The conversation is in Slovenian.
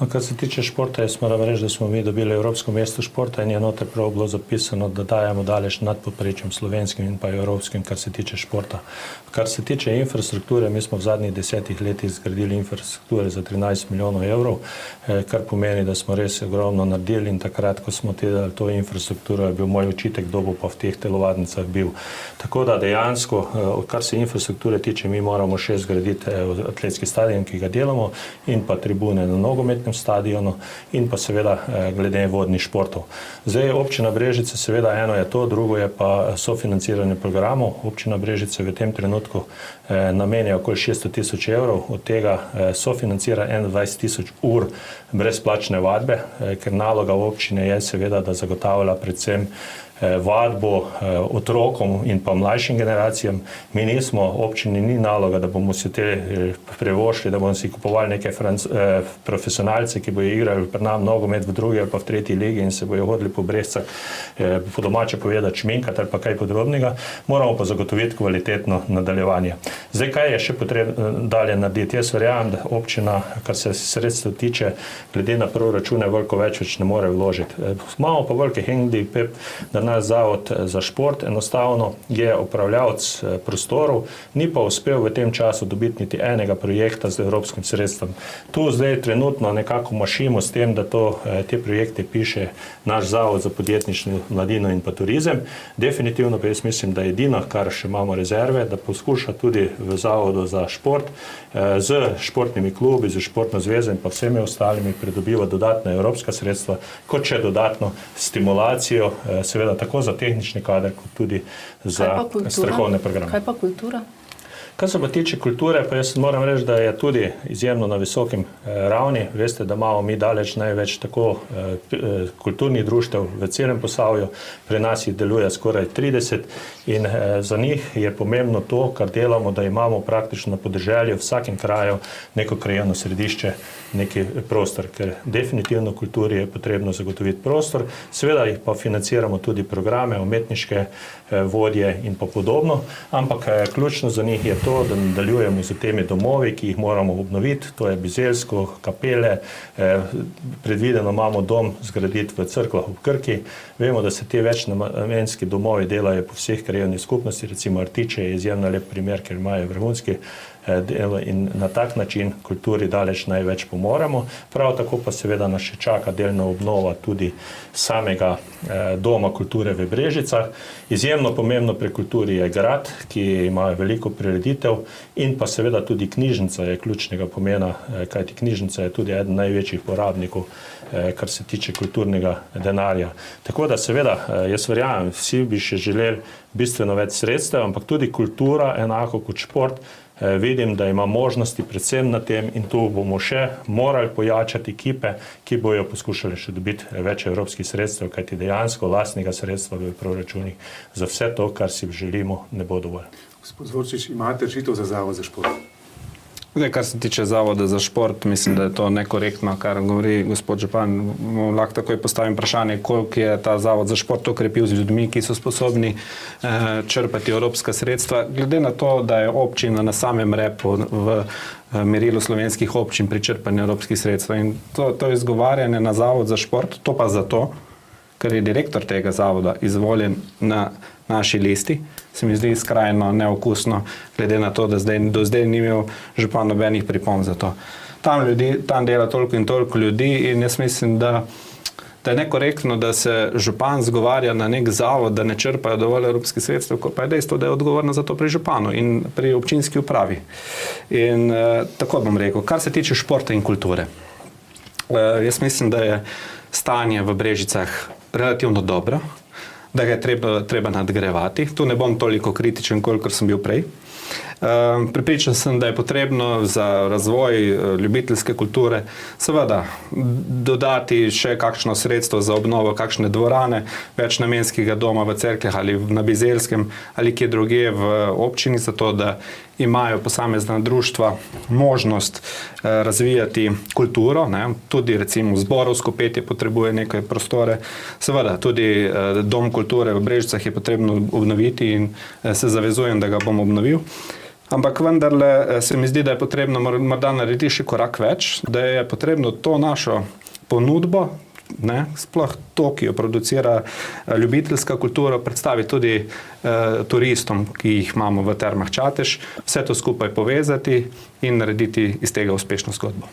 Kar se tiče športa, jaz moram reči, da smo mi dobili Evropsko mesto športa in je noter prav bilo zapisano, da dajemo daleč nad povprečjem slovenskim in pa evropskim, kar se tiče športa. Kar se tiče infrastrukture, mi smo v zadnjih 10 letih zgradili infrastrukture za 13 milijonov evrov, kar pomeni, da smo res ogromno naredili in takrat, ko smo delali to infrastrukturo, je bil moj očitek, kdo bo pa v teh telovadnicah bil. Tako da dejansko, kar se infrastrukture tiče, mi moramo še zgraditi atletski stadion, ki ga delamo, in pa tribune na nogometnem stadionu in pa seveda glede vodnih športov. Zdaj, občina Brežice, seveda eno je to, drugo je pa sofinanciranje programov. Občina Brežice v tem trenutku namenja okoli 600 tisoč evrov, od tega sofinancira 21 tisoč ur brezplačne vadbe, ker naloga občine je seveda, da zagotavlja predvsem vadbo otrokom in pa mlajšim generacijam. Mi nismo, občini ni naloga, da bomo si te prevošli, da bomo si kupovali neke profesionalce, ki bojo igrali pri nam nogomet v drugi ali pa v tretji ligi in se bojo hodili po Brežicah, po domače povedati, šminkati ali pa kaj podobnega. Moramo pa zagotoviti kvalitetno nadaljevanje. Zdaj, kaj je še potrebno dalje narediti? Jaz verjamem, da občina, kar se sredstev tiče, glede na proračune, veliko več ne more vložiti. Imamo pa veliki hendikep, da naš zavod za šport enostavno je upravljavec prostorov, ni pa uspel v tem času dobiti niti enega projekta z evropskim sredstvom. Tu zdaj trenutno nekako mašimo s tem, da te projekte piše naš zavod za podjetništvo, mladino in pa turizem. Definitivno pa jaz mislim, da je edino, kar še imamo rezerve, da poskuša tudi v zavodu za šport z športnimi klubi, z športno zvezo in pa vsemi ostalimi pridobiva dodatna evropska sredstva, kot še dodatno stimulacijo, seveda tako za tehnični kader, kot tudi za strokovne programe. Kaj pa kultura? Kar se pa tiče kulture, pa jaz moram reči, da je tudi izjemno na visokim ravni. Veste, da imamo mi daleč največ tako kulturnih društev v celem Posavju, pri nas jih deluje skoraj 30 in za njih je pomembno to, kar delamo, da imamo praktično na podeželju v vsakem kraju neko krajevno središče, neki prostor, ker definitivno kulturi je potrebno zagotoviti prostor, seveda jih pa financiramo tudi programe, umetniške vodje in pa podobno, ampak ključno za njih je to, da nadaljujemo z temi domovi, ki jih moramo obnoviti, to je Bizeljsko, Kapele, predvideno imamo dom zgraditi v Cerkvah ob Krki, vemo, da se te večnamenski domovi delajo po vseh krajevnih skupnosti, recimo Artiče je izjemno lep primer, ker imajo vrhunski delo in na tak način kulturi daleč največ pomoremo. Prav tako pa seveda nas še čaka delna obnova tudi samega doma kulture v Brežicah. Izjemno pomembno pri kulturi je grad, ki ima veliko prireditev in pa seveda tudi knjižnica je ključnega pomena, kajti knjižnica je tudi eden največjih porabnikov, kar se tiče kulturnega denarja. Tako da seveda, jaz verjamem, vsi bi še želeli bistveno več sredstev, ampak tudi kultura, enako kot šport, vidim, da ima možnosti predvsem na tem in tu bomo še morali pojačati ekipe, ki bojo poskušali še dobiti več evropskih sredstev, kajti dejansko lastnega sredstva v proračunih za vse to, kar si želimo, ne bo dovolj. Gospod Zvorčič, imate rešitev za zavod za šport? Zdaj, kar se tiče zavoda za šport, mislim, da je to nekorektno, kar govori gospod župan. Lahko takoj postavim vprašanje, koliko je ta zavod za šport okrepil z ljudmi, ki so sposobni črpati evropska sredstva. Glede na to, da je občina na samem repu v merilu slovenskih občin pri črpanju evropskih sredstev. In to izgovarjanje na zavod za šport, to pa zato, ker je direktor tega zavoda izvoljen na naši listi, se mi zdi skrajno neokusno, glede na to, da do zdaj ni imel župan nobenih pripomb za to. Tam dela toliko in toliko ljudi in jaz mislim, da je nekorektno, da se župan zgovarja na nek zavod, da ne črpajo dovolj evropskih sredstev, ko pa je dejstvo, da je odgovorno za to pri županu in pri občinski upravi. In tako bom rekel, kar se tiče športa in kulture. Jaz mislim, da je stanje v Brežicah relativno dobro, da ga je treba nadgrajevati. Tu ne bom toliko kritičen, kolikor sem bil prej. Prepričan sem, da je potrebno za razvoj ljubiteljske kulture seveda dodati še kakšno sredstvo za obnovo kakšne dvorane, večnamenskega doma v Cerkljah ali na Bizeljskem ali kje drugje v občini, zato da imajo posamezna društva možnost razvijati kulturo, tudi recimo zborovsko petje potrebuje nekaj prostore, seveda tudi dom kulture v Brežicah je potrebno obnoviti in se zavezujem, da ga bom obnovil. ampak vendarle se mi zdi, da je potrebno morda narediti še korak več, da je potrebno to našo ponudbo, sploh to, ki jo producira ljubiteljska kultura, predstaviti tudi turistom, ki jih imamo v Termah Čatež, vse to skupaj povezati in narediti iz tega uspešno zgodbo.